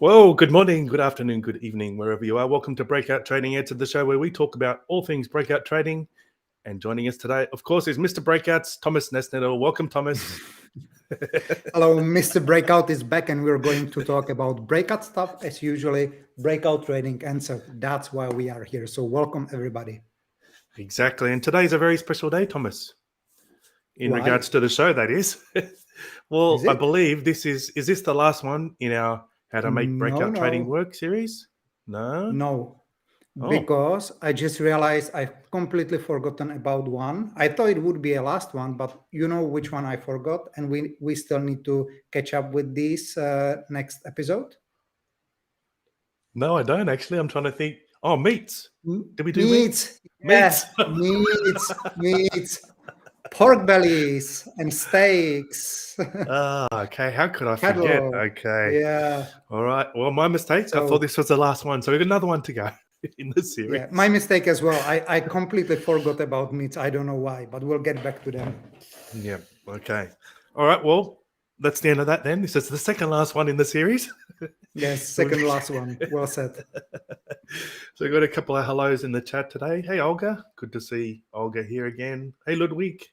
Well, good morning, good afternoon, good evening, wherever you are. Welcome to Breakout Trading Ads, the show where we talk about all things breakout trading. And joining us today, of course, is Mr. Breakout's Tomas Nesnidal. Welcome, Thomas. Hello, Mr. Breakout is back, and we're going to talk about breakout stuff as usually, breakout trading, and so that's why we are here. So welcome, everybody. Exactly. And today's a very special day, Thomas, in Why? regards to the show, that is. Well, Is I it? believe this is this the last one in our How to Make Breakout Trading No, Work series? No? Oh, because I just realized I've completely forgotten about one. I thought it would be a last one, but you know which one I forgot, and we still need to catch up with this next episode. no, I don't actually. I'm trying to think. Oh, meats. Did we do meats? Meats, Meats. yeah, meats, pork bellies and steaks. Okay. How could I forget? Cattle. Okay. Yeah. All right. Well, my mistake. I thought So this was the last one. So we've got another one to go in the series. yeah, my mistake as well. I completely forgot about meats. I don't know why, but we'll get back to them. Yeah. Okay. All right. Well, that's the end of that then. This is the second last one in the series. Yes, second last one. Well said. So we've got a couple of hellos in the chat today. Hey, Olga. Good to see Olga here again. Hey, Ludwig.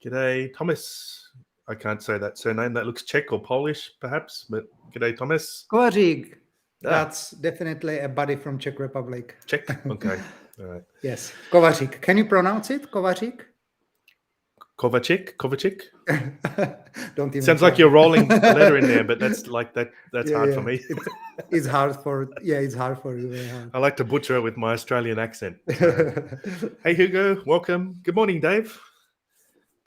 G'day, Thomas. I can't say that surname. That looks Czech or Polish, perhaps. But g'day, Thomas. Kovacic. Ah. That's definitely a buddy from Czech Republic. Czech. Okay. All right. Yes, Kovacic. Can you pronounce it, Kovacic? Kovacic. Don't even. Sounds try. like you're rolling the letter in there, but that's like that. That's Yeah, hard yeah. for me. It's hard for. Yeah, it's hard for you. Very hard. I like to butcher it with my Australian accent. Hey, Hugo. Welcome. Good morning, Dave.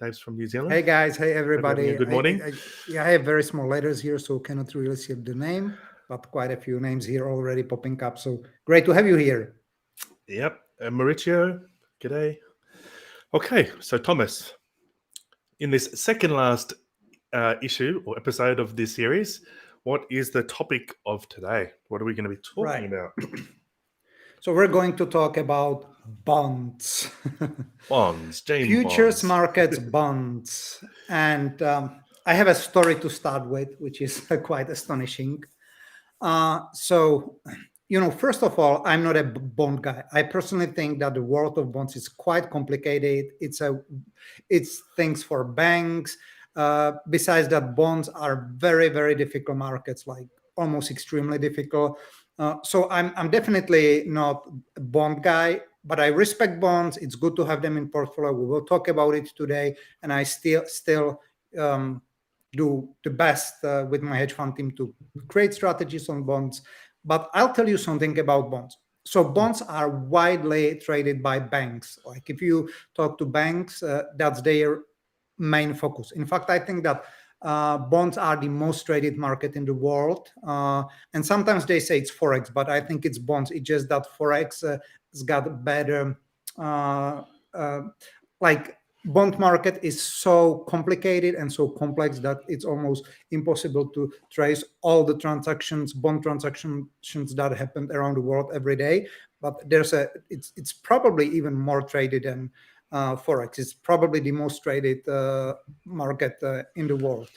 Dave's from New Zealand. Hey guys, hey everybody. Good morning. I have very small letters here, so cannot really see the name, but quite a few names here already popping up. So great to have you here. Yep. Mauricio. G'day. Okay, so Thomas, in this second last issue or episode of this series, what is the topic of today? What are we going to be talking about? So we're going to talk about bonds. Bonds, Futures bonds. markets, bonds. And I have a story to start with, which is quite astonishing. So, first of all, I'm not a bond guy. I personally think that the world of bonds is quite complicated. It's things for banks. Besides that, bonds are very, very difficult markets, like almost extremely difficult. So I'm definitely not a bond guy, but I respect bonds. It's good to have them in portfolio. We will talk about it today, and I still do the best with my hedge fund team to create strategies on bonds. But I'll tell you something about bonds. So bonds are widely traded by banks. Like if you talk to banks, that's their main focus. In fact, I think that bonds are the most traded market in the world. And sometimes they say it's Forex, but I think it's bonds. It's just that Forex has got better, like bond market is so complicated and so complex that it's almost impossible to trace all the bond transactions that happen around the world every day. But it's probably even more traded than Forex. It's probably the most traded market in the world.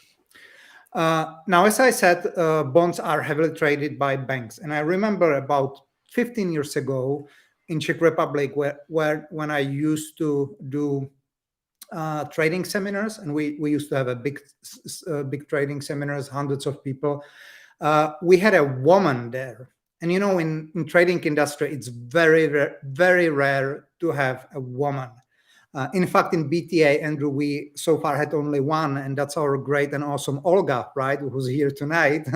Now, as I said, bonds are heavily traded by banks. And I remember about 15 years ago in Czech Republic, where when I used to do trading seminars, and we used to have a big trading seminars, hundreds of people. We had a woman there, and in trading industry, it's very, very rare to have a woman. In fact, in BTA, Andrew, we so far had only one, and that's our great and awesome Olga, right, who's here tonight.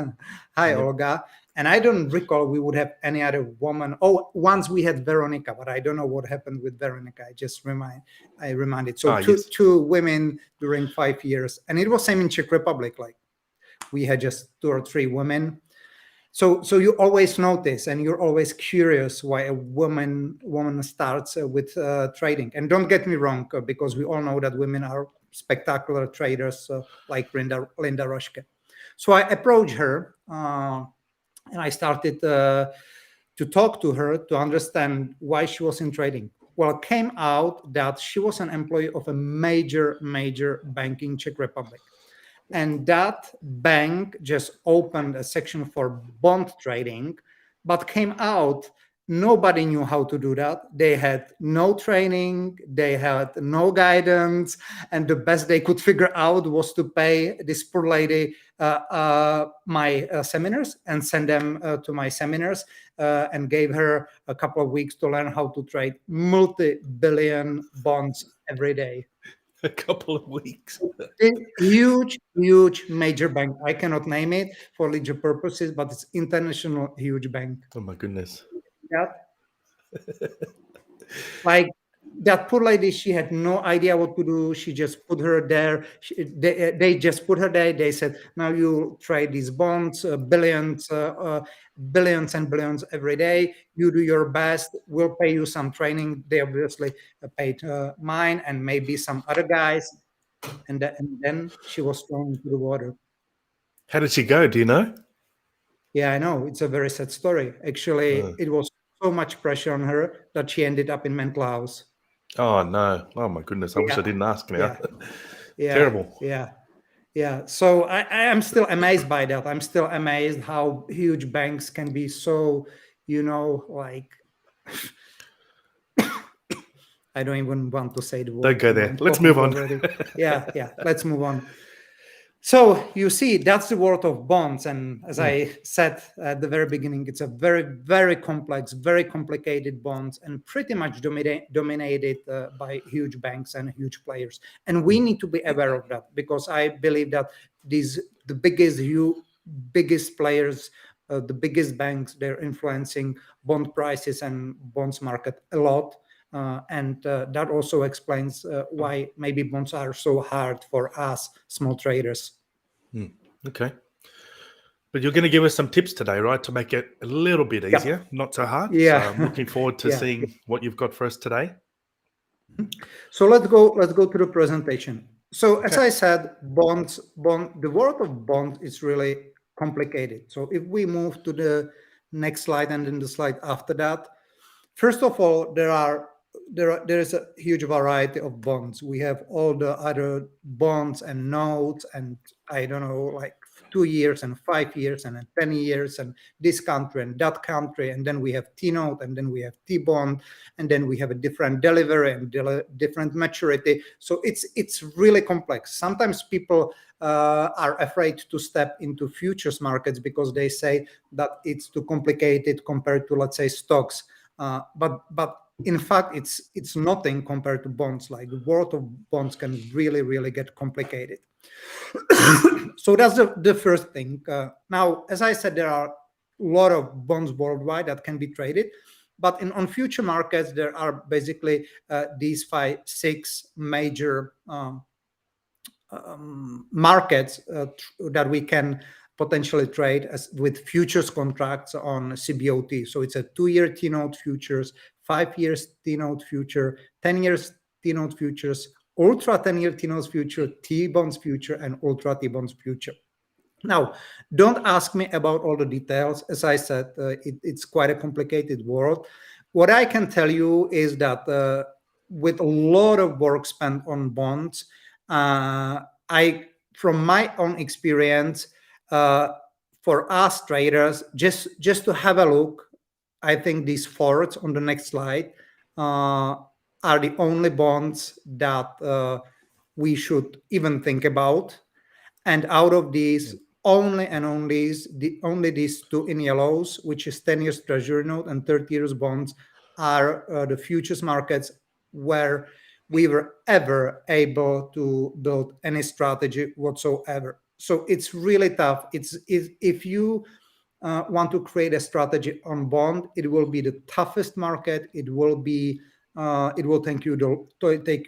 Hi, yep. Olga. And I don't recall we would have any other woman. Oh, once we had Veronica, but I don't know what happened with Veronica. I reminded. So two women during 5 years. And it was same in Czech Republic. Like we had just 2 or 3 women. So you always notice and you're always curious why a woman starts with trading. And don't get me wrong, because we all know that women are spectacular traders like Linda Roschke. So I approached her and I started to talk to her to understand why she was in trading. Well, it came out that she was an employee of a major bank in Czech Republic. And that bank just opened a section for bond trading, but came out, nobody knew how to do that. They had no training, they had no guidance, and the best they could figure out was to pay this poor lady my seminars and send them to my seminars, and gave her a couple of weeks to learn how to trade multi-billion bonds every day. A couple of weeks. A huge major bank. I cannot name it for legal purposes, but it's international huge bank. Oh my goodness. Yeah. Like that poor lady, she had no idea what to do. She just put her there. They just put her there. They said, now you trade these bonds, billions and billions every day. You do your best. We'll pay you some training. They obviously paid mine and maybe some other guys. And then she was thrown into the water. How did she go? Do you know? Yeah, I know. It's a very sad story. Actually, it was so much pressure on her that she ended up in mental house. Oh no! Oh my goodness! I wish I didn't ask now. Yeah. Terrible. Yeah. So I am still amazed by that. I'm still amazed how huge banks can be so, like. I don't even want to say the word. Don't go there. Let's move on. Yeah. Let's move on. So you see, that's the world of bonds. And as I said at the very beginning, it's a very, very complex, very complicated bonds, and pretty much dominated by huge banks and huge players. And we need to be aware of that, because I believe that the biggest players, the biggest banks, they're influencing bond prices and bonds market a lot. And that also explains why maybe bonds are so hard for us small traders. Okay. But you're going to give us some tips today, right, to make it a little bit easier, not so hard. Yeah. So I'm looking forward to seeing what you've got for us today. So let's go to the presentation. So as I said, the world of bonds is really complicated. So if we move to the next slide and then the slide after that, first of all, there is a huge variety of bonds. We have all the other bonds and notes, and I don't know, like 2 years and 5 years and 10 years, and this country and that country, and then we have T-note, and then we have T-bond, and then we have a different delivery and different maturity. So it's really complex. Sometimes people are afraid to step into futures markets because they say that it's too complicated compared to, let's say, stocks. But in fact, it's nothing compared to bonds. Like the world of bonds can really get complicated. So that's the first thing. Now, as I said, there are a lot of bonds worldwide that can be traded, but on future markets there are basically these 5-6 major markets that we can potentially trade with futures contracts on CBOT. So it's a 2-year T-note futures, 5 years T-note future, 10 years T-note futures, ultra 10-year T-note future, T-bonds future, and ultra T-bonds future. Now, don't ask me about all the details. As I said, it's quite a complicated world. What I can tell you is that with a lot of work spent on bonds, from my own experience, for us traders, just to have a look, I think these Fords on the next slide are the only bonds that we should even think about. And out of these, only these two in yellows, which is 10 years treasury note and 30 years bonds, are the futures markets where we were ever able to build any strategy whatsoever. So it's really tough. If you want to create a strategy on bond, it will be the toughest market. It will take you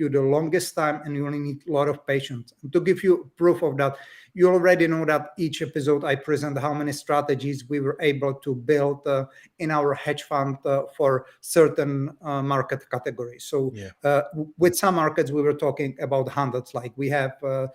the longest time, and you only need a lot of patience. And to give you proof of that, you already know that each episode I present how many strategies we were able to build in our hedge fund for certain market categories. So with some markets, we were talking about hundreds. Like we have 400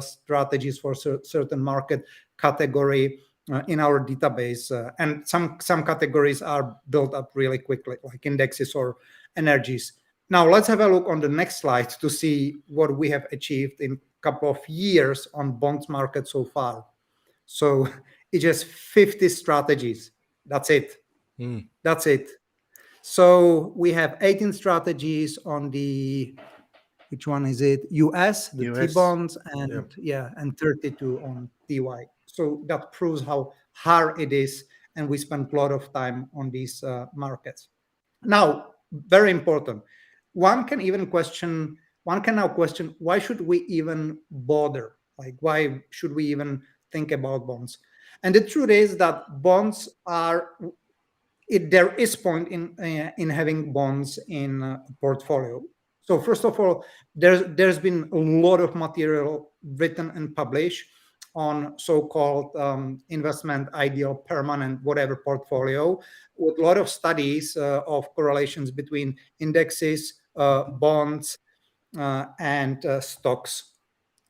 strategies for certain market category in our database, and some categories are built up really quickly, like indexes or energies. Now let's have a look on the next slide to see what we have achieved in a couple of years on bonds market so far. So it's just 50 strategies. That's it. That's it. So we have 18 strategies on the, which one is it? US, the US, T-bonds, and and 32 on TY. So that proves how hard it is, and we spend a lot of time on these markets. Now, very important. One can now question, why should we even bother? Like, why should we even think about bonds? And the truth is that bonds are, there is point in having bonds in a portfolio. So first of all, there's been a lot of material written and published on so-called investment ideal permanent whatever portfolio, with a lot of studies of correlations between indexes, bonds, and stocks.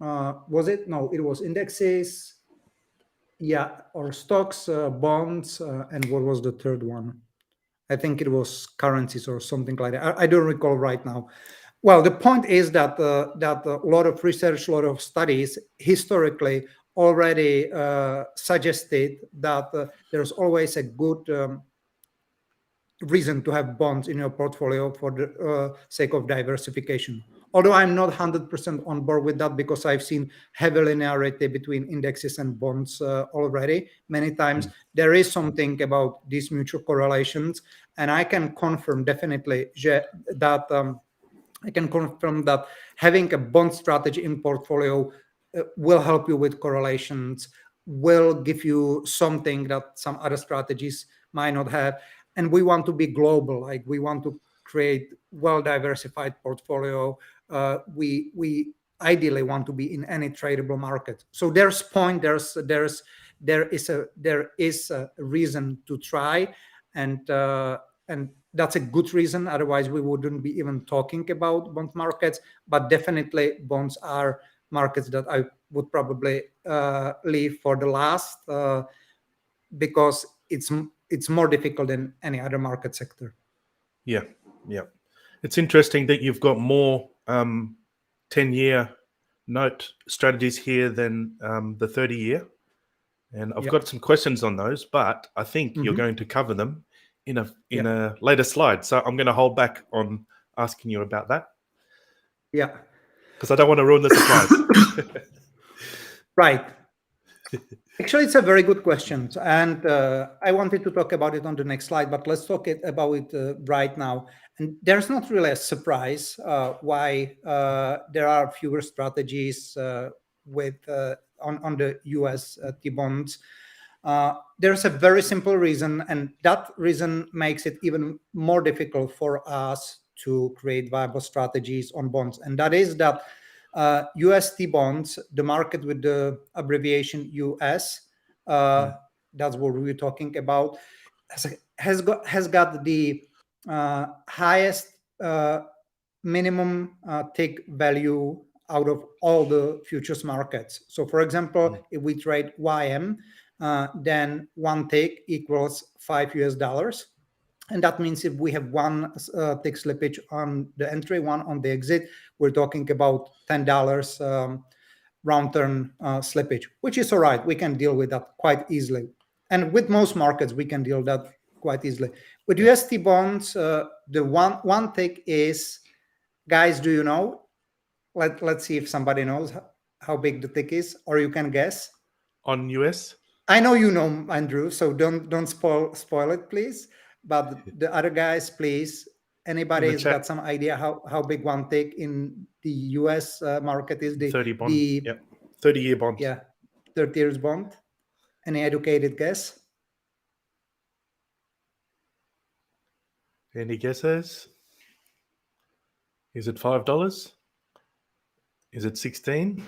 Was it? No, it was indexes, or stocks, bonds, and what was the third one? I think it was currencies or something like that. I don't recall right now. Well, the point is that that a lot of research, a lot of studies historically already suggested that there's always a good reason to have bonds in your portfolio for the sake of diversification. Although I'm not 100% on board with that, because I've seen heavy linearity between indexes and bonds already many times. There is something about these mutual correlations, and I can confirm definitely that having a bond strategy in portfolio will help you with correlations, will give you something that some other strategies might not have. And we want to be global, like we want to create well-diversified portfolio. We ideally want to be in any tradable market. So there is a reason to try, and that's a good reason. Otherwise, we wouldn't be even talking about bond markets. But definitely, bonds are markets that I would probably leave for the last, because it's more difficult than any other market sector. Yeah. It's interesting that you've got more 10-year note strategies here than the 30-year. And I've got some questions on those, but I think you're going to cover them in a later slide. So I'm going to hold back on asking you about that. Yeah. Because I don't want to ruin the surprise. Right. Actually, it's a very good question, and I wanted to talk about it on the next slide, but let's talk about it right now. And there's not really a surprise why there are fewer strategies with on the US T-bonds. There's a very simple reason, and that reason makes it even more difficult for us to create viable strategies on bonds, and that is that UST bonds, the market with the abbreviation US, that's what we're talking about, has got the highest minimum tick value out of all the futures markets. So, for example, if we trade YM, then one tick equals $5. And that means if we have one tick slippage on the entry, one on the exit, we're talking about $10 round turn slippage, which is all right. We can deal with that quite easily. And with most markets, we can deal with that quite easily. With UST bonds, the one tick is, guys, do you know? Let's see if somebody knows how big the tick is, or you can guess. On US? I know you know, Andrew, so don't spoil it, please. But the other guys, please, anybody's got some idea how big one tick in the US market is? The 30 bond. 30-year bond. Yeah, 30 years bond. Any educated guess? Any guesses? Is it $5? Is it 16?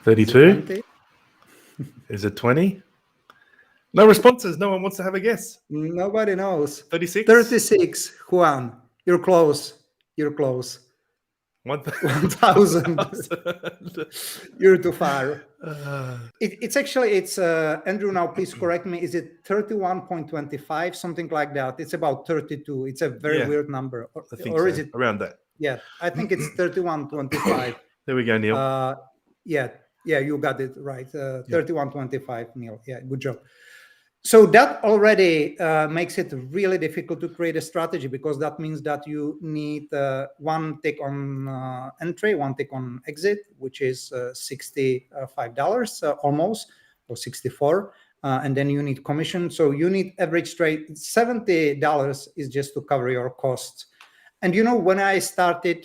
32? Is it 20? No responses. No one wants to have a guess. Nobody knows. 36? 36. Juan, you're close. You're close. 1,000. 1,000. You're too far. Uh, It's Andrew, now please correct me. Is it 31.25, something like that? It's about 32. It's a very Yeah, weird number. I think Or so. is it? Around that. Yeah, I think it's 31.25. There we go, Neil. Yeah, you got it right. 31.25, Neil. Yeah, good job. So that already makes it really difficult to create a strategy, because that means that you need one tick on entry, one tick on exit, which is $65 almost, or 64. And then you need commission. So you need average trade. $70 is just to cover your costs. And when I started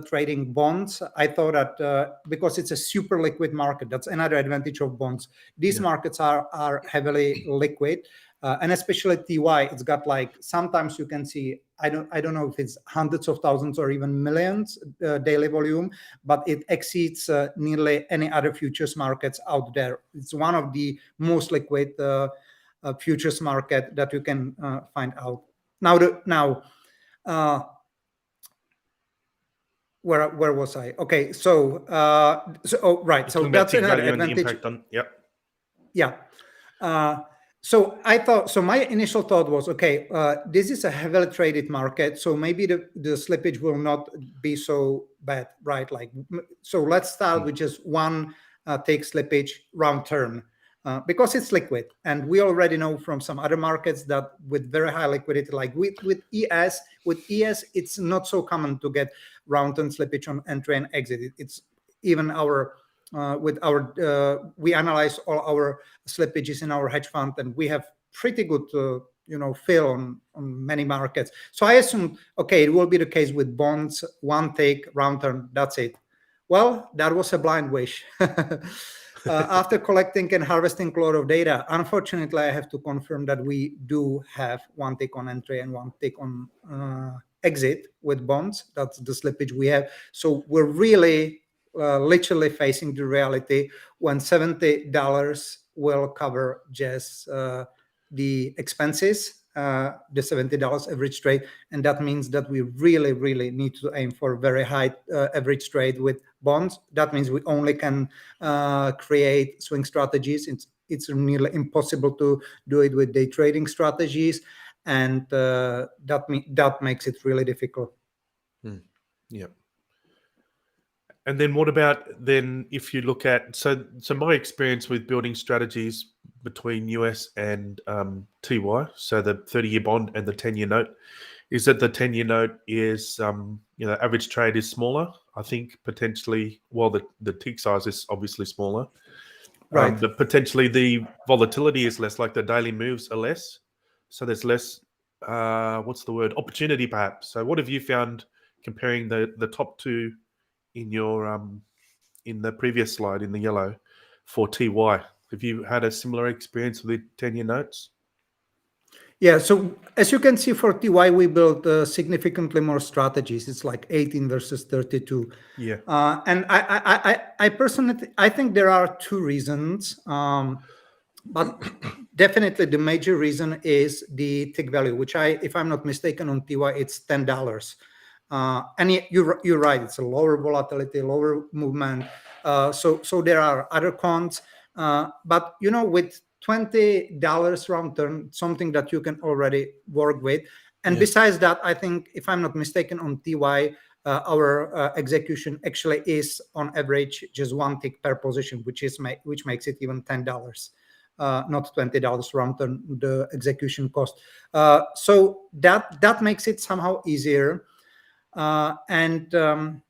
trading bonds, I thought that because it's a super liquid market, that's another advantage of bonds. These markets are heavily liquid, and especially TY. It's got like, sometimes you can see, I don't know if it's hundreds of thousands or even millions daily volume, but it exceeds nearly any other futures markets out there. It's one of the most liquid futures market that you can find out. Where was I? Okay, so right. So that's another advantage. Yeah. So I thought. So my initial thought was, okay, this is a heavily traded market, so maybe the slippage will not be so bad, right? Like, so let's start with just one take slippage round turn. Because it's liquid, and we already know from some other markets that with very high liquidity, like with ES, it's not so common to get round turn slippage on entry and exit. It's even we analyze all our slippages in our hedge fund, and we have pretty good fill on many markets. So I assumed, okay, it will be the case with bonds, one take round turn, that's it. Well, that was a blind wish. After collecting and harvesting a lot of data, unfortunately, I have to confirm that we do have one tick on entry and one tick on exit with bonds. That's the slippage we have. So we're really literally facing the reality when $70 will cover just the expenses, the $70 average trade. And that means that we really, really need to aim for very high average trade with bonds. That means we only can create swing strategies. It's nearly impossible to do it with day trading strategies. And that makes it really difficult. Yeah. And then what about then if you look at, so my experience with building strategies between US and TY, so the 30-year bond and the 10-year note, is that the 10-year note is, average trade is smaller. I think potentially, well, the tick size is obviously smaller. Right. But potentially the volatility is less, like the daily moves are less. So there's less, opportunity perhaps. So what have you found comparing the top two in your in the previous slide in the yellow for TY? Have you had a similar experience with the 10-year notes? Yeah, so as you can see for TY, we built significantly more strategies. It's like 18 versus 32. Yeah. And I personally, I think there are two reasons. But definitely the major reason is the tick value, which if I'm not mistaken, on TY, it's $10. And you're right, it's a lower volatility, lower movement. So there are other cons. But with $20 round turn, something that you can already work with. And besides that, I think, if I'm not mistaken, on TY, our execution actually is on average just one tick per position, which makes it even $10. Not $20 round turn, the execution cost. So that makes it somehow easier. And the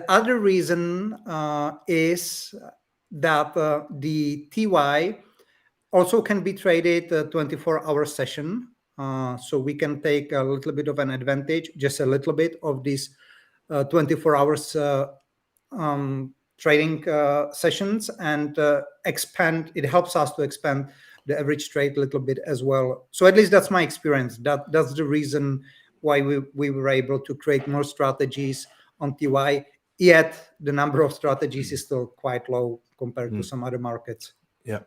other reason is that the TY also can be traded 24-hour session. So we can take a little bit of an advantage, just a little bit of these 24 hours trading sessions, and expand. It helps us to expand the average trade a little bit as well. So at least that's my experience. That's the reason why we were able to create more strategies on TY, yet the number of strategies is still quite low compared to some other markets. Yeah.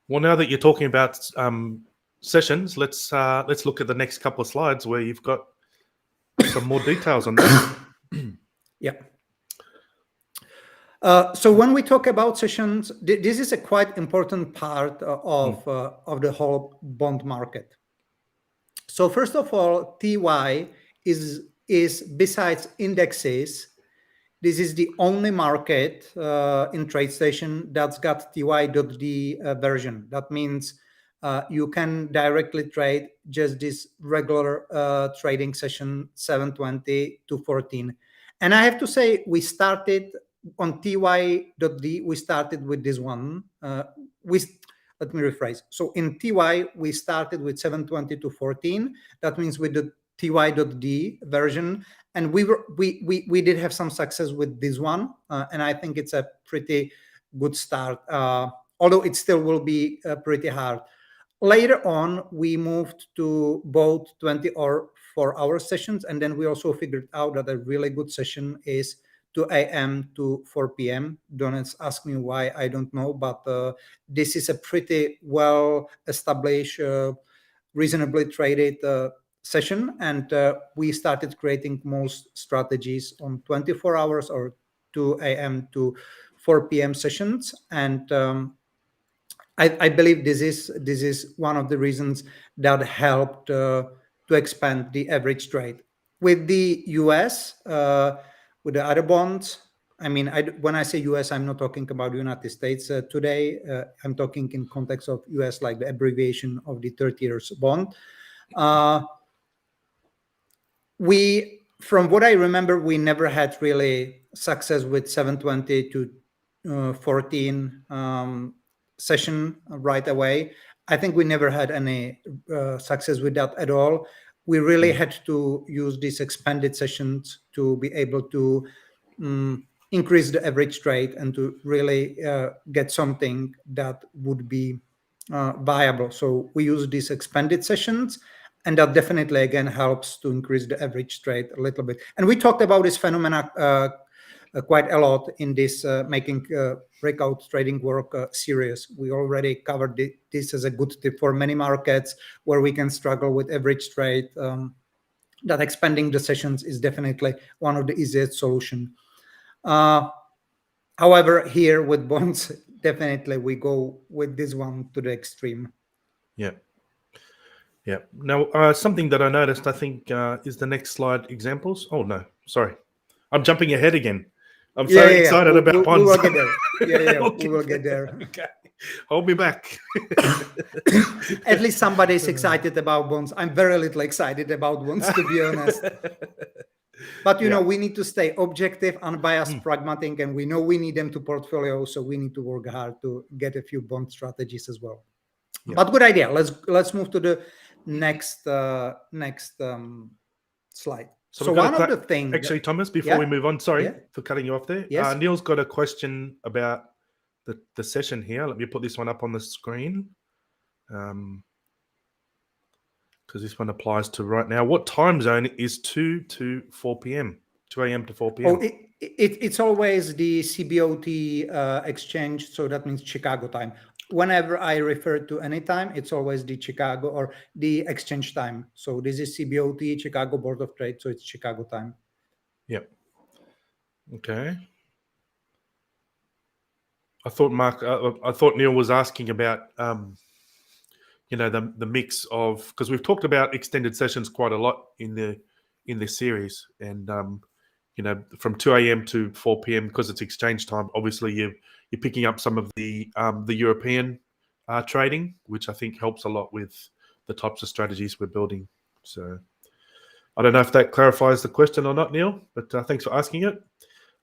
Well, now that you're talking about sessions, let's look at the next couple of slides where you've got some more details on that. Yeah. So when we talk about sessions, this is a quite important part of the whole bond market. So first of all, TY is besides indexes, this is the only market in TradeStation that's got ty.d version. That means you can directly trade just this regular trading session 720 to 14. And I have to say, we started on ty.d, we started with this one. Let me rephrase. So in TY, we started with 720 to 14. That means with the ty.d version. And we did have some success with this one. And I think it's a pretty good start, although it still will be pretty hard. Later on, we moved to both 20 or 4-hour sessions. And then we also figured out that a really good session is 2 a.m. to 4 p.m. Don't ask me why, I don't know, but this is a pretty well-established, reasonably traded session. And we started creating most strategies on 24 hours or 2 a.m. to 4 p.m. sessions. And I believe this is one of the reasons that helped to expand the average trade. With the US, with the other bonds, I mean, when I say US, I'm not talking about United States today. I'm talking in context of US, like the abbreviation of the 30 years bond. From what I remember, we never had really success with 720 to 14 session right away. I think we never had any success with that at all. We really had to use these expanded sessions to be able to increase the average trade and to really get something that would be viable. So we use these expanded sessions, and that definitely again helps to increase the average trade a little bit. And we talked about this phenomena quite a lot in this making breakout trading work series. We already covered this as a good tip for many markets where we can struggle with average trade. That expanding the sessions is definitely one of the easiest solution. However, here with bonds, definitely we go with this one to the extreme. Yeah. Yeah. Now, something that I noticed, I think, is the next slide examples. Oh, no, sorry. I'm jumping ahead again. I'm so excited about bonds. We will get there. We will get there. Okay. Hold me back. At least somebody is excited about bonds. I'm very little excited about bonds, to be honest. But, you know, we need to stay objective, unbiased, pragmatic, and we know we need them to portfolio, so we need to work hard to get a few bond strategies as well. Yeah. But good idea. Let's move to the next slide. So one of the things... Actually, Thomas, before we move on, sorry for cutting you off there. Yes. Neil's got a question about the session here. Let me put this one up on the screen. Because this one applies to right now. What time zone is 2 to 4 p.m.? 2 a.m. to 4 p.m. Oh, it's always the CBOT exchange, so that means Chicago time. Whenever I refer to any time, it's always the Chicago or the exchange time. So this is CBOT, Chicago Board of Trade, so it's Chicago time. Yep. Okay. I thought Neil was asking about you know, the mix of, because we've talked about extended sessions quite a lot in this series, and you know, from 2 a.m. to 4 p.m. because it's exchange time. Obviously, you're picking up some of the European trading, which I think helps a lot with the types of strategies we're building. So I don't know if that clarifies the question or not, Neil, but thanks for asking it.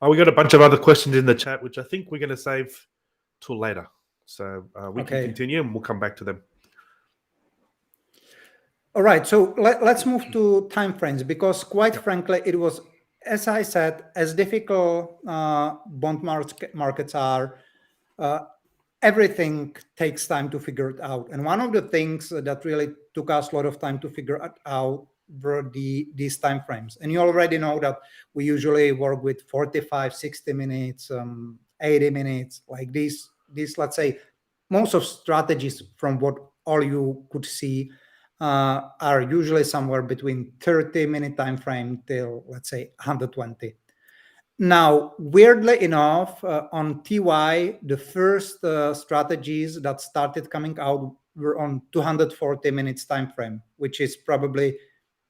We got a bunch of other questions in the chat, which I think we're going to save till later. So we can continue and we'll come back to them. All right, so let's move to timeframes, because quite frankly, it was, as I said, as difficult bond markets are, everything takes time to figure it out. And one of the things that really took us a lot of time to figure it out were these timeframes. And you already know that we usually work with 45, 60 minutes, 80 minutes, like these, let's say, most of strategies from what all you could see are usually somewhere between 30-minute time frame till, let's say, 120. Now, weirdly enough, on TY, the first strategies that started coming out were on 240 minutes time frame, which is probably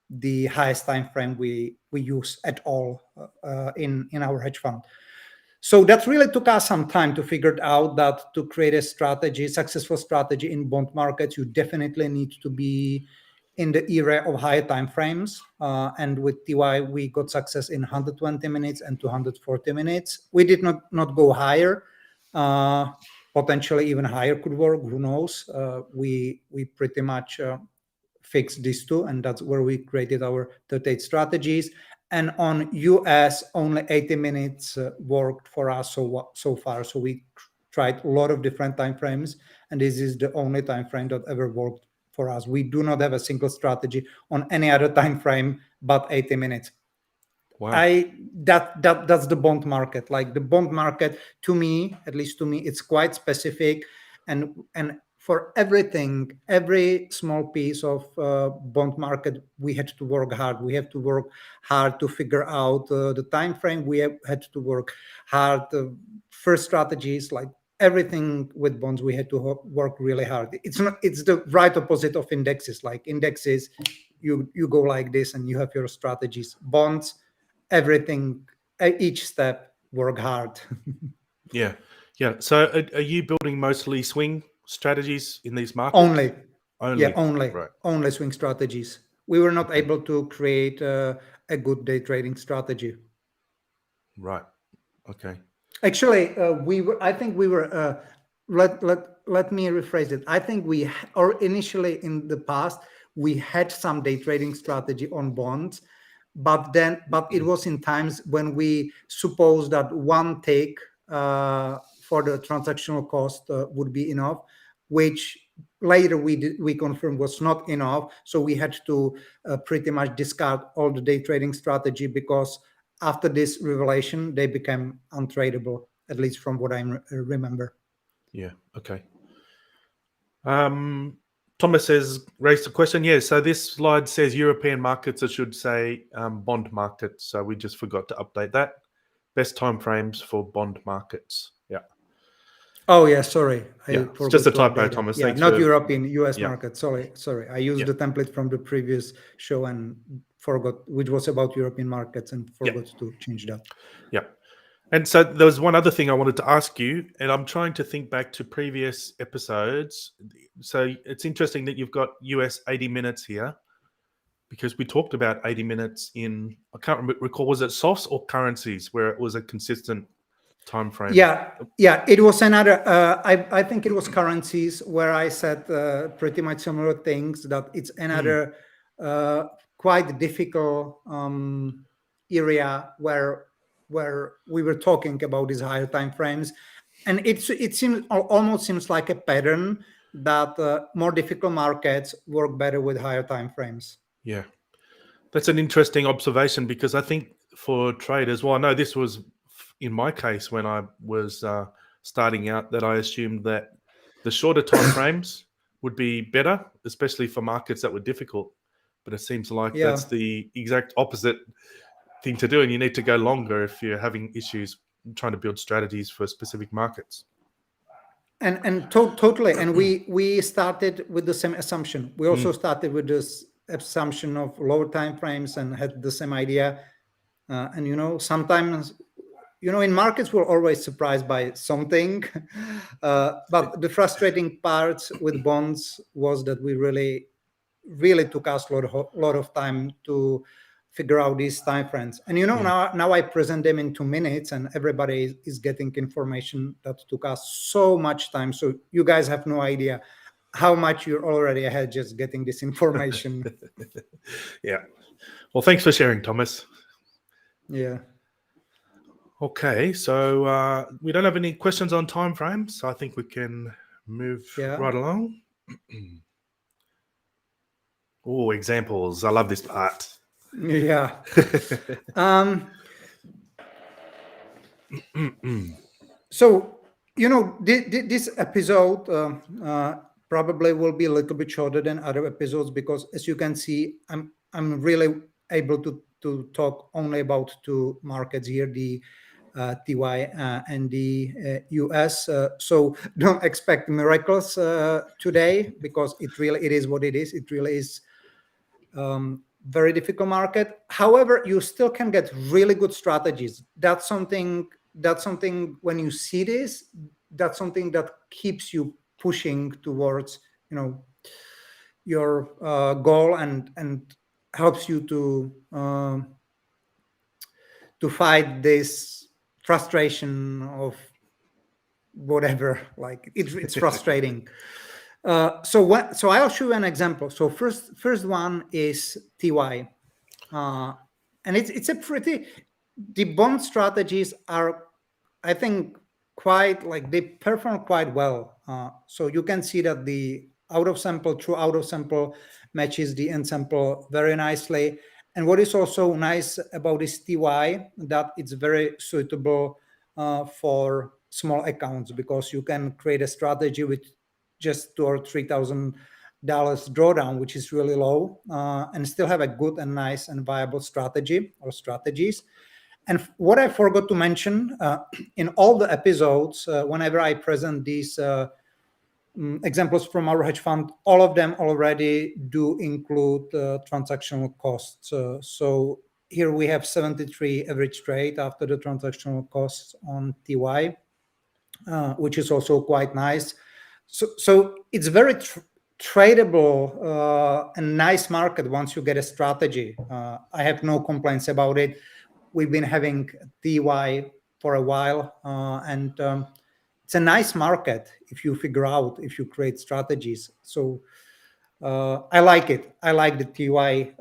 the highest time frame we use at all in our hedge fund. So that really took us some time to figure out that to create a strategy, successful strategy in bond markets, you definitely need to be in the era of higher time frames. And with TY, we got success in 120 minutes and 240 minutes. We did not go higher. Potentially even higher could work. Who knows? We pretty much fixed these two, and that's where we created our 38 strategies. And on US, only 80 minutes worked for us so far. So we tried a lot of different time frames, and this is the only time frame that ever worked for us. We do not have a single strategy on any other time frame but 80 minutes. Wow. That's the bond market. Like the bond market, to me, at least to me, it's quite specific, and for everything, every small piece of bond market, we had to work hard. We have to work hard to figure out the time frame. We had to work hard. First strategies, like everything with bonds, we had to work really hard. It's the right opposite of indexes. Like indexes, you go like this and you have your strategies. Bonds, everything, each step, work hard. Yeah. So are you building mostly swing strategies in these markets? Only. Right. Only swing strategies. We were not able to create a good day trading strategy. Right. Okay. Actually, I think we were. Let me rephrase it. I think or initially in the past, we had some day trading strategy on bonds, but it was in times when we supposed that one take for the transactional cost would be enough, which later we confirmed was not enough. So we had to pretty much discard all the day trading strategy, because after this revelation, they became untradeable, at least from what I remember. Yeah. Okay. Thomas has raised a question. Yeah. So this slide says European markets. It should say bond markets. So we just forgot to update that. Best timeframes for bond markets. Yeah. Oh yeah, sorry. It's just a typo, Thomas. Yeah, Thanks not for... European, US market. Sorry. I used the template from the previous show and forgot, which was about European markets, and forgot to change that. Yeah. And so there was one other thing I wanted to ask you, and I'm trying to think back to previous episodes. So it's interesting that you've got US 80 minutes here, because we talked about 80 minutes in, I can't recall, was it softs or currencies where it was a consistent time frame? Yeah, it was another, I think it was currencies where I said pretty much similar things, that it's another quite difficult area where we were talking about these higher time frames, and it seems almost seems like a pattern that more difficult markets work better with higher time frames. Yeah, that's an interesting observation, because I think for traders, well, I know this was in my case when I was starting out, that I assumed that the shorter time frames would be better, especially for markets that were difficult. But it seems like that's the exact opposite thing to do, and you need to go longer if you're having issues trying to build strategies for specific markets. And totally. And we started with the same assumption. We also started with this assumption of lower time frames and had the same idea. And sometimes, in markets we're always surprised by something. But the frustrating part with bonds was that we really took us a lot of time to figure out these time frames. And now I present them in 2 minutes, and everybody is getting information that took us so much time. So you guys have no idea how much you're already ahead just getting this information. Yeah. Well, thanks for sharing, Thomas. Yeah. Okay, so we don't have any questions on time frames, so I think we can move right along. Oh, examples. I love this part. Yeah. So, this episode probably will be a little bit shorter than other episodes, because as you can see, I'm really able to talk only about two markets here, the TY and the US. So don't expect miracles today, because it is what it is. It really is very difficult market. However, you still can get really good strategies. That's something when you see this, that's something that keeps you pushing towards your goal, and helps you to fight this frustration of whatever. Like it's frustrating. So I'll show you an example. So first one is TY, and it's a pretty. The bond strategies are, I think, quite like they perform quite well. So you can see that the out of sample matches the in sample very nicely. And what is also nice about this TY, that it's very suitable for small accounts, because you can create a strategy with just $2,000 or $3,000 drawdown, which is really low, and still have a good and nice and viable strategy or strategies. And what I forgot to mention, in all the episodes, whenever I present these examples from our hedge fund, all of them already do include transactional costs. So here we have 73 average trade after the transactional costs on TY, which is also quite nice. So it's very tradable and nice market once you get a strategy. I have no complaints about it. We've been having TY for a while, and it's a nice market if you create strategies. So I like it. I like the TY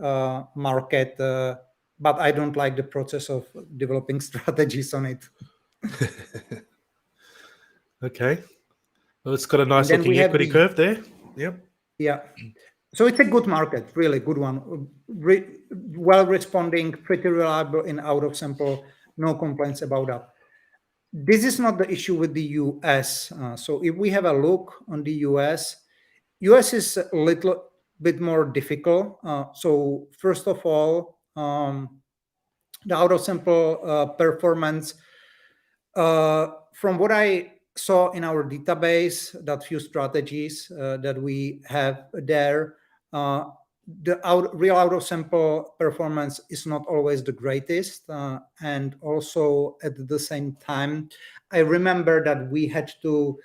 market, but I don't like the process of developing strategies on it. Okay. Well, it's got a nice looking equity curve there. Yep. Yeah. So it's a good market, really good one. Well responding, pretty reliable in out of sample, no complaints about that. This is not the issue with the US. So if we have a look on the US is a little bit more difficult. So first of all, the out of sample performance, from what I saw in our database, that few strategies that we have there, the real out of sample performance is not always the greatest. And also at the same time, I remember that we had to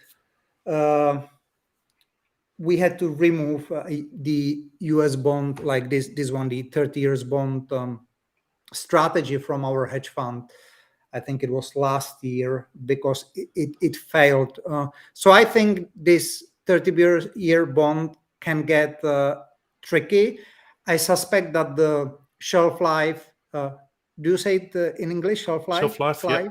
remove the US bond, like this one, the 30 years bond strategy from our hedge fund. I think it was last year, because it failed. So I think this 30-year bond can get tricky. I suspect that the shelf life, do you say it in English, shelf life? Shelf life, yeah.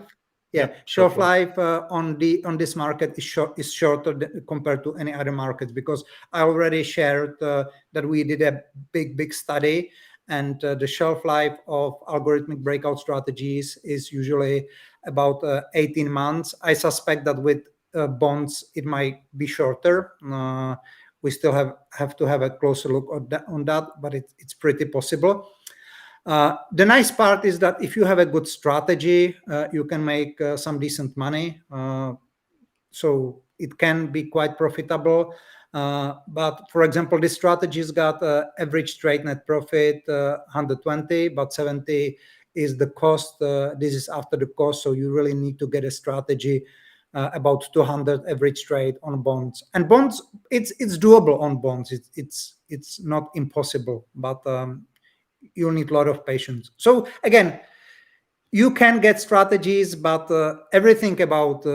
Yeah, shelf life on this market is shorter compared to any other markets, because I already shared that we did a big study, and the shelf life of algorithmic breakout strategies is usually about 18 months. I suspect that with bonds it might be shorter. We still have to have a closer look on that, but it's pretty possible. The nice part is that if you have a good strategy, you can make some decent money. So it can be quite profitable. But for example, this strategy's got average trade net profit 120, but 70 is the cost. This is after the cost, so you really need to get a strategy about 200 average trade on bonds. And bonds, it's doable on bonds. It's not impossible, but you'll need a lot of patience. So again, you can get strategies, but everything about,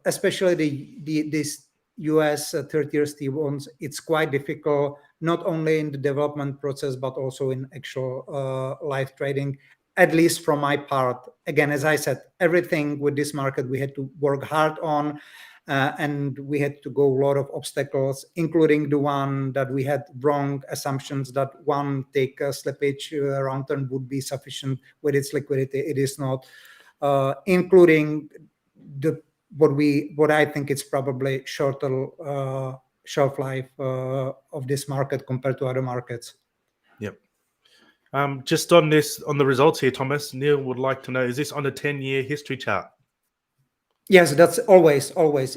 especially this US 30-year T bonds, it's quite difficult, not only in the development process, but also in actual live trading, at least from my part. Again, as I said, everything with this market we had to work hard on, and we had to go a lot of obstacles, including the one that we had wrong assumptions that one tick slippage round turn would be sufficient with its liquidity. It is not, including what I think it's probably shorter shelf life of this market compared to other markets. Yep. Just on the results here, Thomas, Neil would like to know, is this on a 10-year history chart? Yes, that's always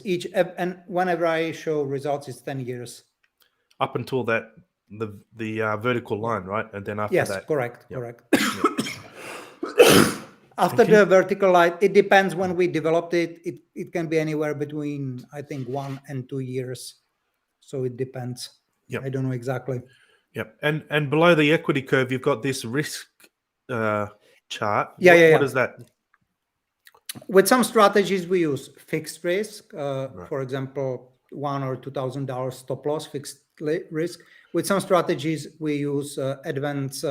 each, and whenever I show results, it's 10 years. Up until that, the vertical line, right? And then after Yes, that, correct, yep. correct. Yep. After can- the vertical line, it depends when we developed it. It can be anywhere between, I think, 1 and 2 years. So it depends. Yep. I don't know exactly. Yep. And below the equity curve, you've got this risk chart. Yeah. What is that? With some strategies, we use fixed risk. Right. For example, $1,000 or $2,000 stop loss fixed risk. With some strategies, we use advanced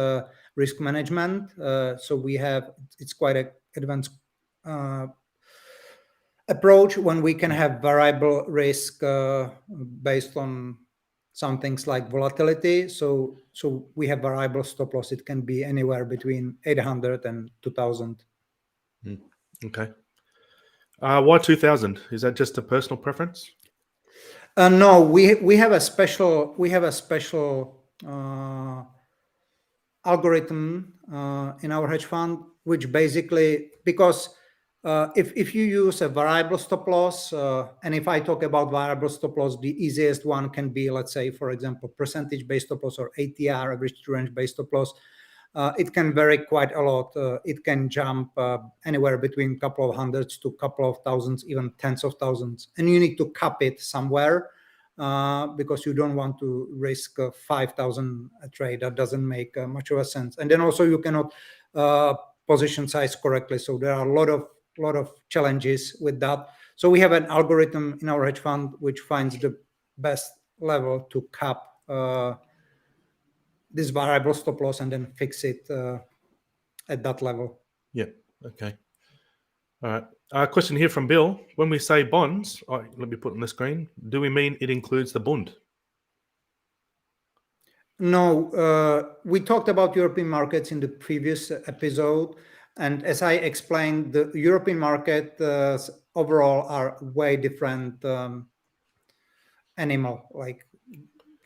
risk management. So it's quite an advanced approach when we can have variable risk based on some things like volatility. So we have variable stop loss. It can be anywhere between 800 and 2,000. Okay. Why 2000? Is that just a personal preference? No, we have a special algorithm in our hedge fund, which basically, because if you use a variable stop loss, and if I talk about variable stop loss, the easiest one can be, let's say, for example, percentage based stop loss or ATR, average true range based stop loss. It can vary quite a lot. It can jump anywhere between a couple of hundreds to a couple of thousands, even tens of thousands. And you need to cap it somewhere because you don't want to risk 5,000 a trade. That doesn't make much of a sense. And then also you cannot position size correctly. So there are a lot of challenges with that. So we have an algorithm in our hedge fund which finds the best level to cap this variable stop loss and then fix it at that level. Yeah. Okay. All right. Question here from Bill. When we say bonds, let me put it on the screen. Do we mean it includes the Bund? No, we talked about European markets in the previous episode. And as I explained, the European market overall are way different animal. Like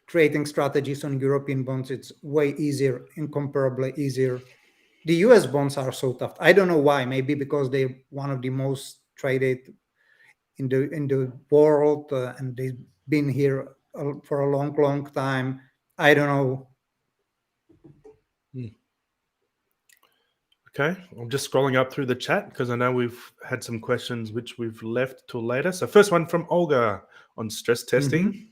creating strategies on European bonds, it's way easier, incomparably easier. The US bonds are so tough. I don't know why. Maybe because they're one of the most traded in the world, and they've been here for a long time. I don't know. Okay, I'm just scrolling up through the chat because I know we've had some questions which we've left till later. So first one from Olga on stress testing.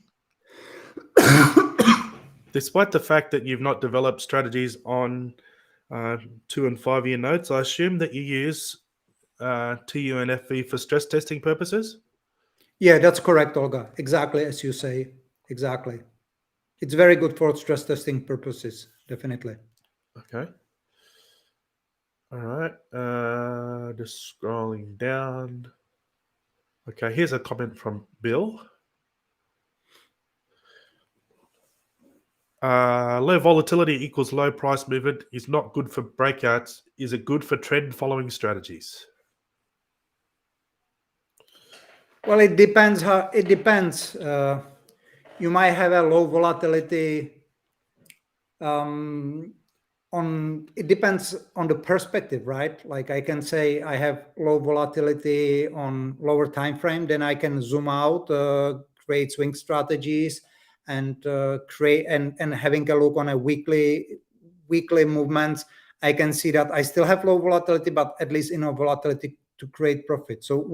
Despite the fact that you've not developed strategies on 2 and 5 year notes, I assume that you use TU and FV for stress testing purposes? Yeah, that's correct, Olga. Exactly as you say. Exactly. It's very good for stress testing purposes, definitely. Okay. All right. Just scrolling down. Okay, here's a comment from Bill. Low volatility equals low price movement is not good for breakouts. Is it good for trend following strategies? Well, it depends. It depends. You might have a low volatility. It depends on the perspective, right? Like I can say I have low volatility on lower time frame, then I can zoom out, create swing strategies, and create and having a look on a weekly movements. I can see that I still have low volatility, but at least enough volatility to create profit. So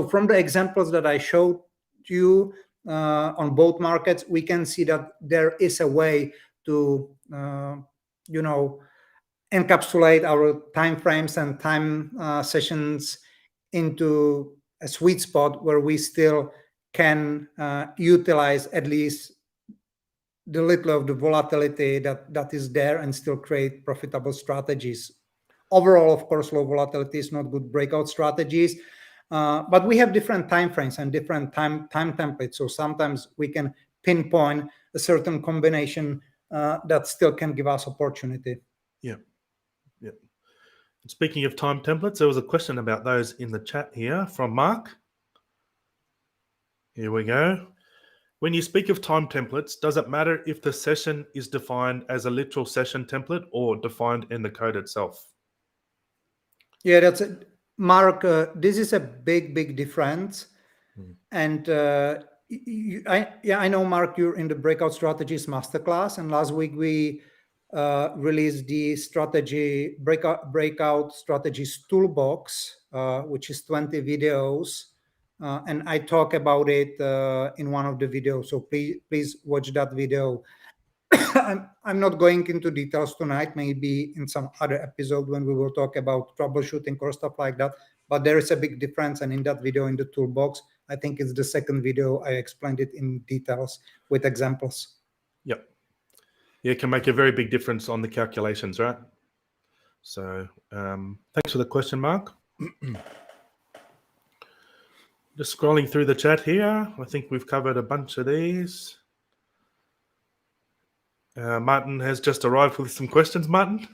from the examples that I showed you on both markets, we can see that there is a way to encapsulate our time frames and time sessions into a sweet spot where we still can utilize at least the little of the volatility that is there and still create profitable strategies. Overall, of course, low volatility is not good breakout strategies, but we have different time frames and different time templates. So sometimes we can pinpoint a certain combination that still can give us opportunity. Yeah. Speaking of time templates, there was a question about those in the chat here from Mark. Here we go. When you speak of time templates, does it matter if the session is defined as a literal session template or defined in the code itself? Yeah, that's it. Mark, this is a big difference. And I know, Mark, you're in the Breakout Strategies Masterclass, and last week we released the Breakout Strategies Toolbox, which is 20 videos, and I talk about it in one of the videos. So please watch that video. I'm not going into details tonight, maybe in some other episode when we will talk about troubleshooting or stuff like that. But there is a big difference. And in that video, in the toolbox, I think it's the second video, I explained it in details with examples. Yep. Yeah, it can make a very big difference on the calculations, right? So thanks for the question, Mark. Just scrolling through the chat here. I think we've covered a bunch of these. Martin has just arrived with some questions. Martin,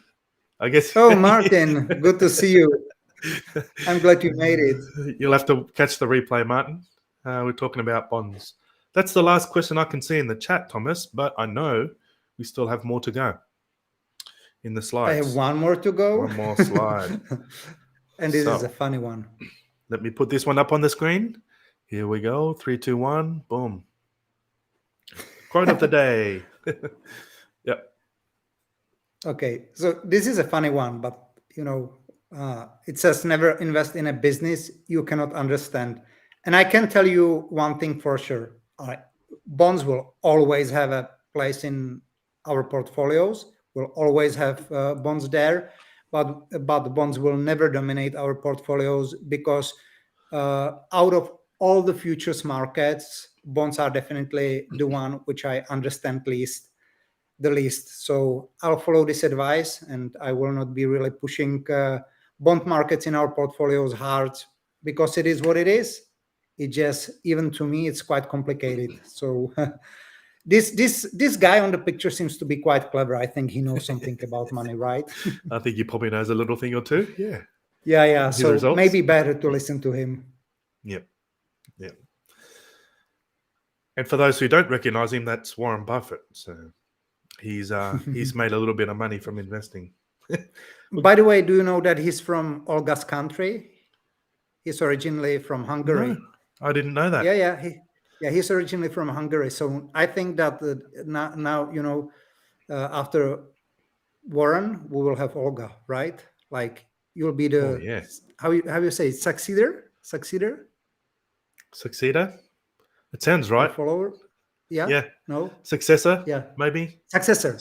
I guess. Oh, Martin, good to see you. I'm glad you made it. You'll have to catch the replay, Martin. We're talking about bonds. That's the last question I can see in the chat, Thomas, but I know we still have more to go in the slides. I have one more to go. One more slide. And this is a funny one. Let me put this one up on the screen. Here we go. 3, 2, 1. Boom. Quote of the day. Yep. Okay. So this is a funny one, but it says never invest in a business you cannot understand. And I can tell you one thing for sure. Bonds will always have a place in our portfolios. We'll always have bonds there, but bonds will never dominate our portfolios because out of all the futures markets, bonds are definitely the one which I understand the least. So I'll follow this advice, and I will not be really pushing bond markets in our portfolios hard because it is what it is. It just, even to me, it's quite complicated. So this guy on the picture seems to be quite clever. I think he knows something about money, right? I think he probably knows a little thing or two. Yeah. Yeah. His So results. maybe better to listen to him. Yep. And for those who don't recognize him, that's Warren Buffett. So he's made a little bit of money from investing. By the way, do you know that he's from Olga's country? He's originally from Hungary. No, I didn't know that. Yeah. He's originally from Hungary. So I think that now after Warren, we will have Olga, right? Like you'll be the how you say it? Successor? It sounds right. Follower? Yeah. No. Successor? Yeah. Maybe. Successor.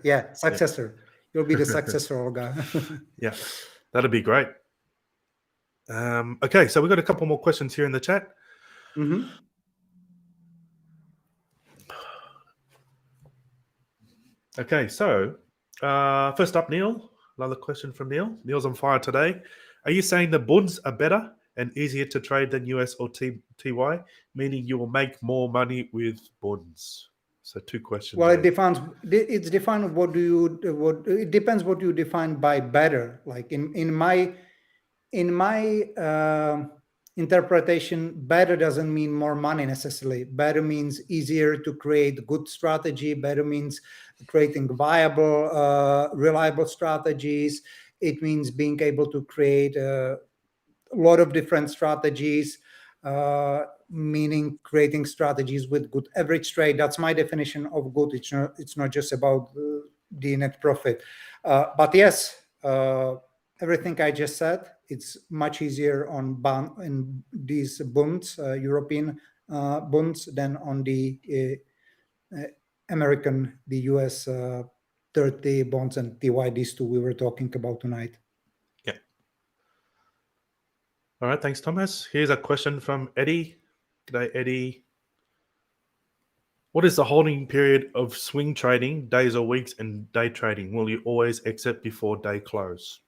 Yeah. Successor. You'll be the successor, Olga. Yeah. That'd be great. Okay, so we've got a couple more questions here in the chat. Mm-hmm. Okay, so first up, Neil. Another question from Neil. Neil's on fire today. Are you saying the Bunds are better and easier to trade than US or TY, meaning you will make more money with Bunds? So two questions. Well, it depends what you define by better. Like in my interpretation, better doesn't mean more money necessarily. Better means easier to create good strategy. Better means creating viable, reliable strategies. It means being able to create a lot of different strategies, meaning creating strategies with good average trade. That's my definition of good. It's not just about the net profit. But yes, everything I just said, it's much easier in these bonds, European bonds, than on the American, the US 30 bonds and TY, these two we were talking about tonight. Yeah. All right, thanks, Thomas. Here's a question from Eddie. G'day, Eddie. What is the holding period of swing trading, days or weeks, and day trading? Will you always exit before day close?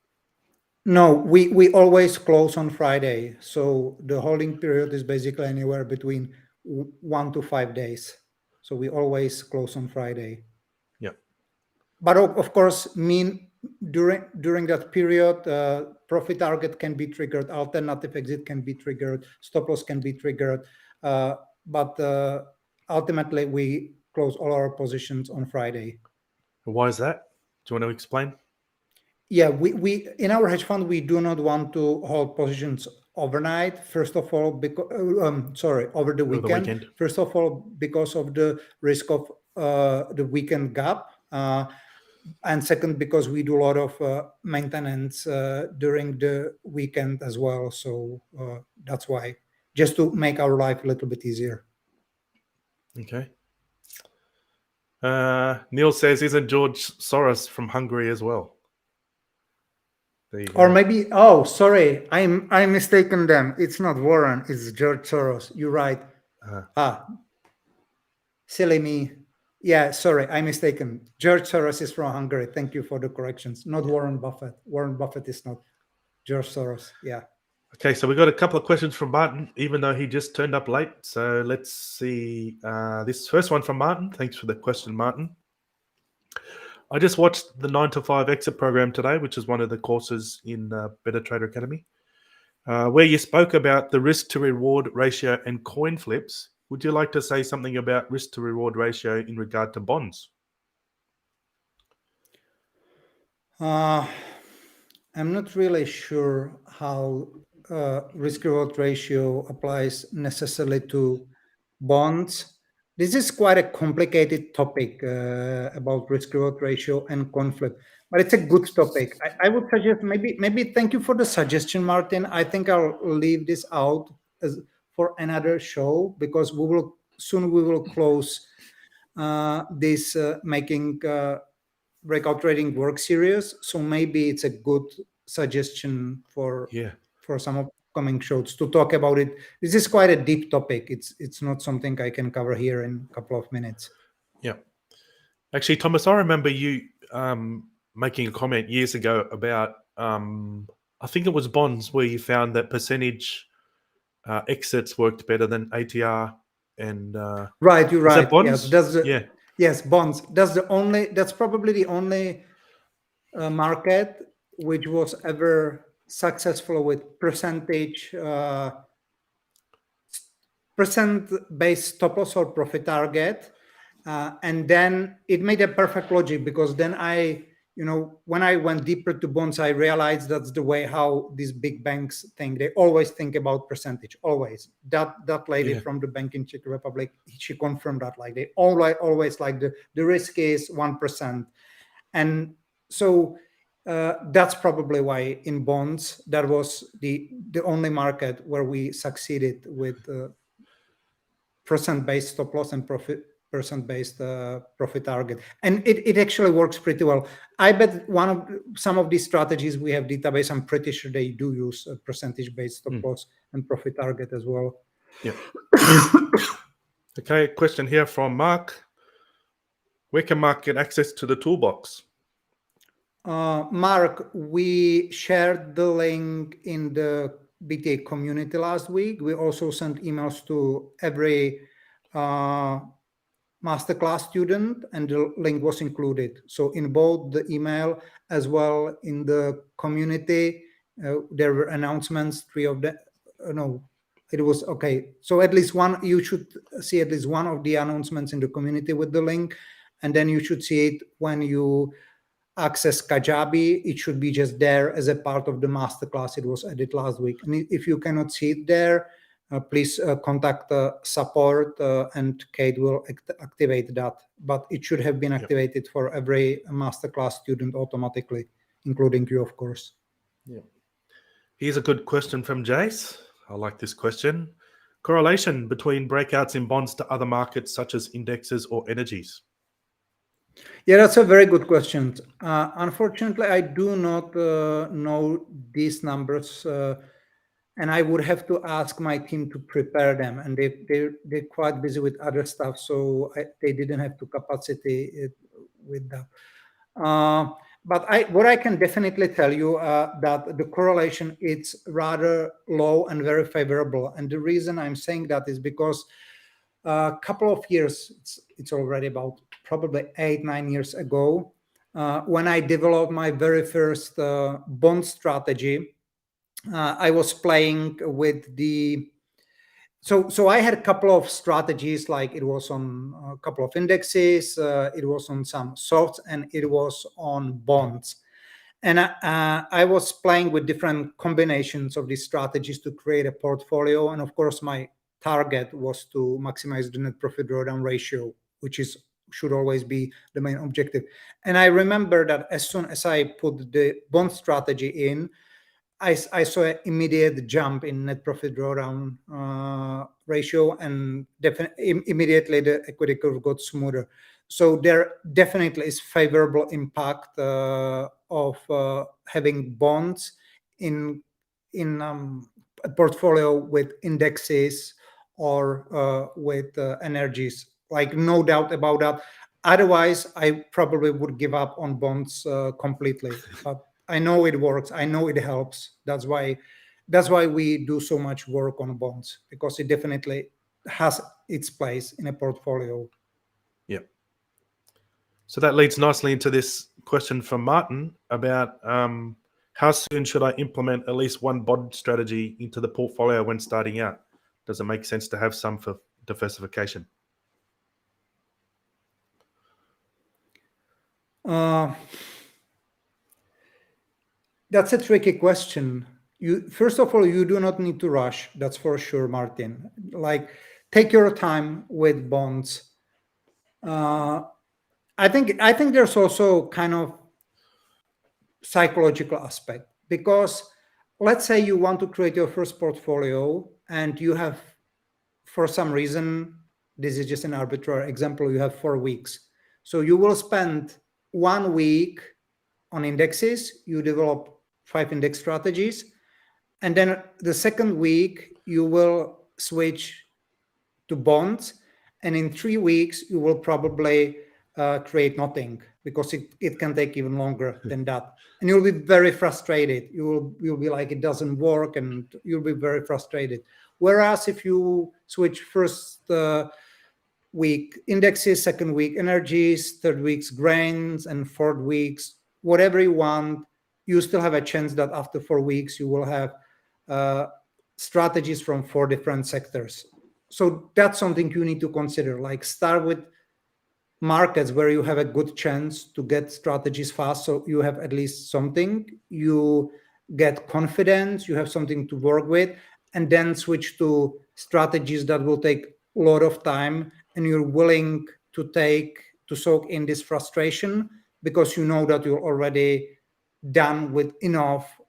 No, we always close on Friday. So the holding period is basically anywhere between 1 to 5 days. So we always close on Friday. Yeah. But of course, during that period, profit target can be triggered, alternative exit can be triggered, stop loss can be triggered. But ultimately, we close all our positions on Friday. Why is that? Do you want to explain? Yeah, we in our hedge fund we do not want to hold positions overnight. First of all, because over the Over the weekend. weekend. First of all, because of the risk of the weekend gap, and second, because we do a lot of maintenance during the weekend as well. So that's why, just to make our life a little bit easier. Okay. Neil says, isn't George Soros from Hungary as well? There you Or go. maybe, oh, sorry, I mistaken them. It's not Warren, it's George Soros. You're right. Silly me. Yeah, sorry, I mistaken. George Soros is from Hungary. Thank you for the corrections. Not Warren Buffett. Warren Buffett is not George Soros. Yeah. Okay, so we got a couple of questions from Martin, even though he just turned up late. So let's see this first one from Martin. Thanks for the question, Martin. I just watched the 9 to 5 exit program today, which is one of the courses in Better Trader Academy, where you spoke about the risk to reward ratio and coin flips. Would you like to say something about risk to reward ratio in regard to bonds? I'm not really sure how risk reward ratio applies necessarily to bonds. This is quite a complicated topic about risk reward ratio and conflict, but it's a good topic. I would suggest maybe thank you for the suggestion, Martin. I think I'll leave this out for another show, because we will close this making breakout trading work series. So maybe it's a good suggestion for some upcoming shows to talk about it. This is quite a deep topic. It's not something I can cover here in a couple of minutes. Yeah. Actually, Thomas, I remember you making a comment years ago about, I think it was bonds, where you found that percentage exits worked better than ATR. And right, you're right. Bonds? Yes, yes, bonds. That's probably the only market which was ever successful with percentage percent-based stop loss or profit target, and then it made a perfect logic, because then when I went deeper to bonds, I realized that's the way how these big banks think. They always think about percentage. Always. That lady from the bank in Czech Republic, she confirmed that. Like, they always like the risk is 1%, and so that's probably why in bonds that was the only market where we succeeded with percent-based stop loss and percent-based profit target, and it actually works pretty well. I bet some of these strategies we have database, I'm pretty sure they do use a percentage-based stop loss and profit target as well. Yeah. Okay, question here from Mark. Where can Mark get access to the toolbox? Mark, we shared the link in the BTA community last week. We also sent emails to every masterclass student, and the link was included. So in both the email as well in the community, there were announcements, 3 of them. No, it was okay. So at least one, you should see at least one of the announcements in the community with the link, and then you should see it when you access Kajabi. It should be just there as a part of the masterclass. It was added last week. And if you cannot see it there, please contact support and Kate will activate that. But it should have been activated for every masterclass student automatically, including you, of course. Yeah. Here's a good question from Jace. I like this question. Correlation between breakouts in bonds to other markets such as indexes or energies? Yeah, that's a very good question. Unfortunately, I do not know these numbers, and I would have to ask my team to prepare them. And they're quite busy with other stuff, so they didn't have the capacity with that. But what I can definitely tell you that the correlation is rather low and very favorable. And the reason I'm saying that is because a couple of years, it's already about probably 8-9 years ago, when I developed my very first bond strategy, I was playing with the so I had a couple of strategies, like it was on a couple of indexes, it was on some softs, and it was on bonds. And I was playing with different combinations of these strategies to create a portfolio. And of course, my target was to maximize the net profit drawdown ratio, which should always be the main objective. And I remember that as soon as I put the bond strategy in, I saw an immediate jump in net profit drawdown ratio, and immediately the equity curve got smoother. So there definitely is favorable impact of having bonds in a portfolio with indexes or with energies. Like, no doubt about that. Otherwise, I probably would give up on bonds completely. But I know it works. I know it helps. That's why we do so much work on bonds, because it definitely has its place in a portfolio. Yep. So that leads nicely into this question from Martin about how soon should I implement at least one bond strategy into the portfolio when starting out? Does it make sense to have some for diversification? That's a tricky question. First of all, you do not need to rush. That's for sure, Martin. Like, take your time with bonds. I think there's also kind of psychological aspect, because let's say you want to create your first portfolio and you have, for some reason, this is just an arbitrary example, you have 4 weeks. So you will spend 1 week on indexes, you develop 5 index strategies, and then the second week you will switch to bonds, and in 3 weeks you will probably create nothing, because it can take even longer than that, and you'll be very frustrated. You'll be like, it doesn't work, and you'll be very frustrated. Whereas if you switch first week indexes, second week energies, third week's grains, and fourth week's whatever you want, you still have a chance that after 4 weeks you will have strategies from 4 different sectors. So that's something you need to consider. Like, start with markets where you have a good chance to get strategies fast, so you have at least something, you get confidence, you have something to work with, and then switch to strategies that will take a lot of time, and you're willing to soak in this frustration, because you know that you're already done with enough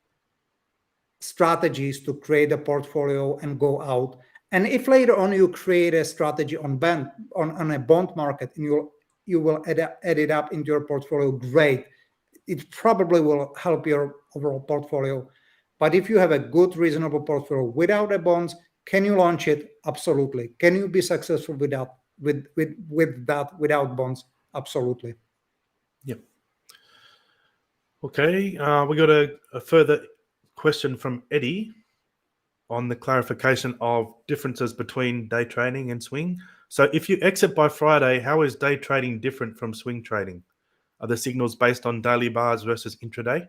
strategies to create a portfolio and go out. And if later on you create a strategy on a bond market, and you will add it up into your portfolio, great. It probably will help your overall portfolio. But if you have a good, reasonable portfolio without a bonds, can you launch it? Absolutely. Can you be successful with that without bonds? Absolutely. Yep. Okay, we got a further question from Eddie on the clarification of differences between day trading and swing. So if you exit by Friday, how is day trading different from swing trading? Are the signals based on daily bars versus intraday?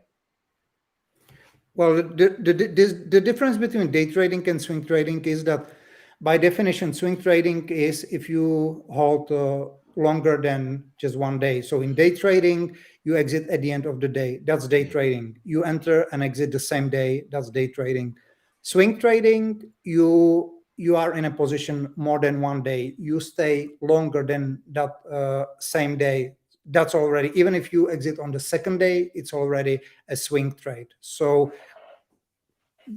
Well, the difference between day trading and swing trading is that, by definition, swing trading is if you hold longer than just 1 day. So in day trading, you exit at the end of the day. That's day trading. You enter and exit the same day. That's day trading. Swing trading, you are in a position more than 1 day. You stay longer than that same day. That's already, even if you exit on the second day, it's already a swing trade. So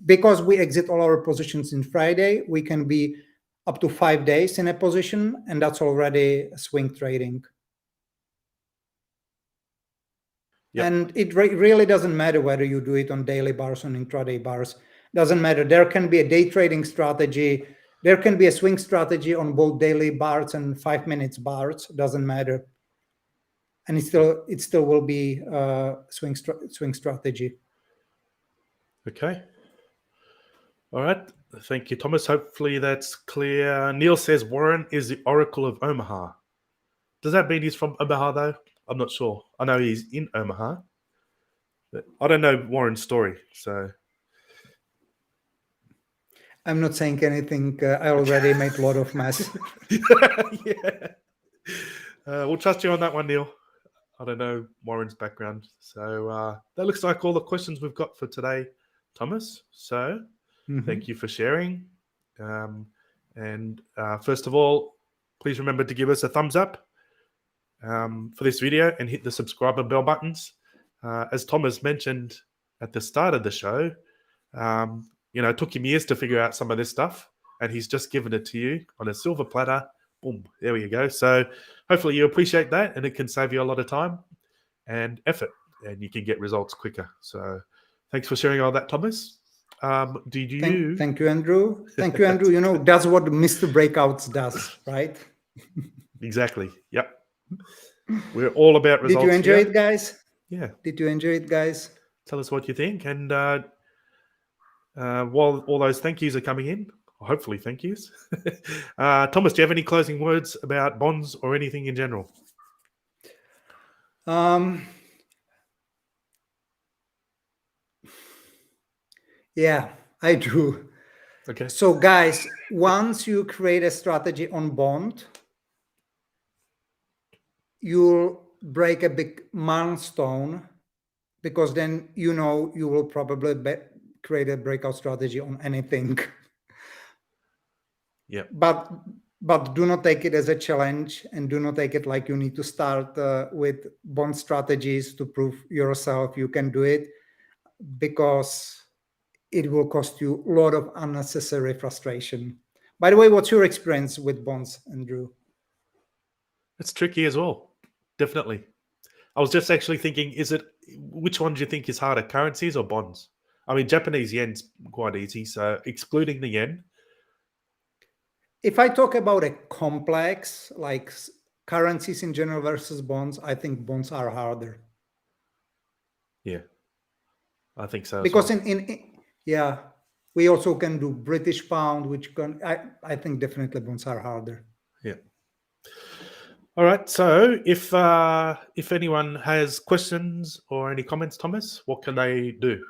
because we exit all our positions in Friday, we can be up to 5 days in a position, and that's already swing trading. Yep. And it really doesn't matter whether you do it on daily bars or intraday bars. Doesn't matter. There can be a day trading strategy. There can be a swing strategy on both daily bars and 5 minutes bars. Doesn't matter. And it still will be swing strategy. Okay. All right. Thank you, Thomas. Hopefully that's clear. Neil says Warren is the Oracle of Omaha. Does that mean he's from Omaha, though? I'm not sure. I know he's in Omaha, but I don't know Warren's story, so... I'm not saying anything. I already made a lot of mess. Yeah. We'll trust you on that one, Neil. I don't know Warren's background. So that looks like all the questions we've got for today, Thomas. So thank you for sharing. And first of all, please remember to give us a thumbs up for this video and hit the subscribe and bell buttons. As Thomas mentioned at the start of the show, it took him years to figure out some of this stuff, and he's just given it to you on a silver platter. Boom, there you go. So hopefully you appreciate that, and it can save you a lot of time and effort, and you can get results quicker. So thanks for sharing all that, Thomas. Thank you, Andrew. Thank you, Andrew. That's what Mr. Breakouts does, right? Exactly. Yep. We're all about results. Did you enjoy it, guys? Yeah. Did you enjoy it, guys? Tell us what you think. And while all those thank yous are coming in, hopefully thank yous, Thomas, do you have any closing words about bonds or anything in general? Yeah, I do. Okay. So guys, once you create a strategy on bond, you'll break a big milestone, because then you will probably create a breakout strategy on anything. Yeah. But do not take it as a challenge, and do not take it like you need to start with bond strategies to prove yourself you can do it, because it will cost you a lot of unnecessary frustration. By the way, what's your experience with bonds, Andrew? It's tricky as well. Definitely. I was just actually thinking, which one do you think is harder, currencies or bonds? I mean, Japanese yen's quite easy. So excluding the yen. If I talk about a complex, like currencies in general versus bonds, I think bonds are harder. Yeah, I think so. Because we also can do British pound, which I think definitely bonds are harder. Yeah. All right. So if anyone has questions or any comments, Thomas, what can they do?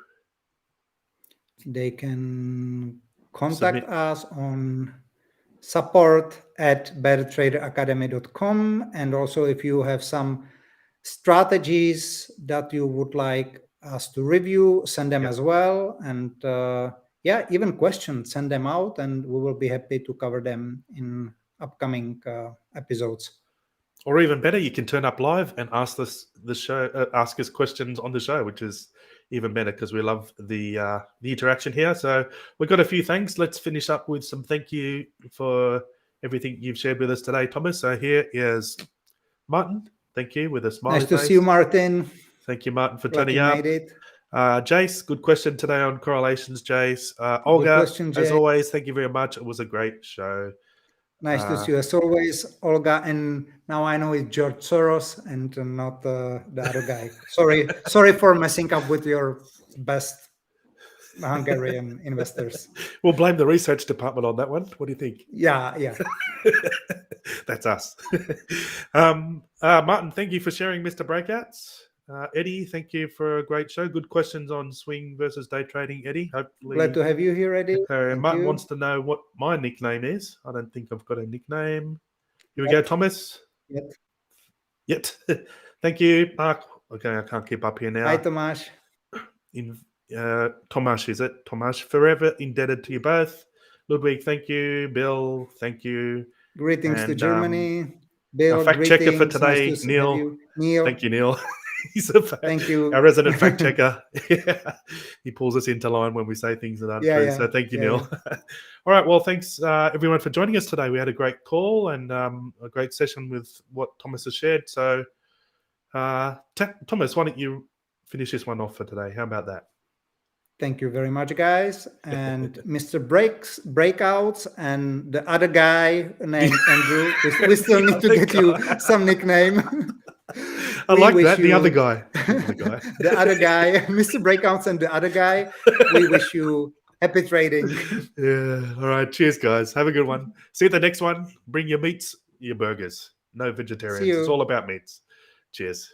They can contact us on support@bettertraderacademy.com. And also, if you have some strategies that you would like us to review, send them as well. And even questions, send them out, and we will be happy to cover them in upcoming episodes. Or even better, you can turn up live and ask us questions on the show, which is even better, because we love the interaction here. So we've got a few thanks. Let's finish up with some thank you for everything you've shared with us today, Thomas. So here is Martin. Thank you, with a smiley face. Nice to see you, Martin. Thank you, Martin, for Glad turning you up. made it. Jace, good question today on correlations, Jace. Olga, as always, thank you very much. It was a great show. Nice to see you as always, Olga. And now I know it's George Soros and not the other guy. Sorry for messing up with your best Hungarian investors. We'll blame the research department on that one. What do you think? Yeah. That's us. Martin, thank you for sharing Mr. Breakouts. Eddie, thank you for a great show. Good questions on swing versus day trading, Eddie. Hopefully, glad to have you here, Eddie. Martin wants to know what my nickname is. I don't think I've got a nickname. Here we go, Thomas. Yet. Thank you, Mark. Okay, I can't keep up here now. Hi, Tomas. Tomas, is it? Tomas, forever indebted to you both. Ludwig, thank you. Bill, thank you. Greetings to Germany. Bill, fact checker for today, nice Neil. Thank you, Neil. He's thank you. Our resident fact checker. He pulls us into line when we say things that aren't true. So thank you, Neil. All right. Well, thanks everyone for joining us today. We had a great call and a great session with what Thomas has shared. So, Thomas, why don't you finish this one off for today? How about that? Thank you very much, guys. And Mr. Breakouts and the other guy named Andrew. We still need to get you some nickname. I like that. The other guy. The other guy, Mr. Breakouts and the other guy. We wish you happy trading. Yeah. All right. Cheers, guys. Have a good one. See you at the next one. Bring your meats, your burgers. No vegetarians. It's all about meats. Cheers.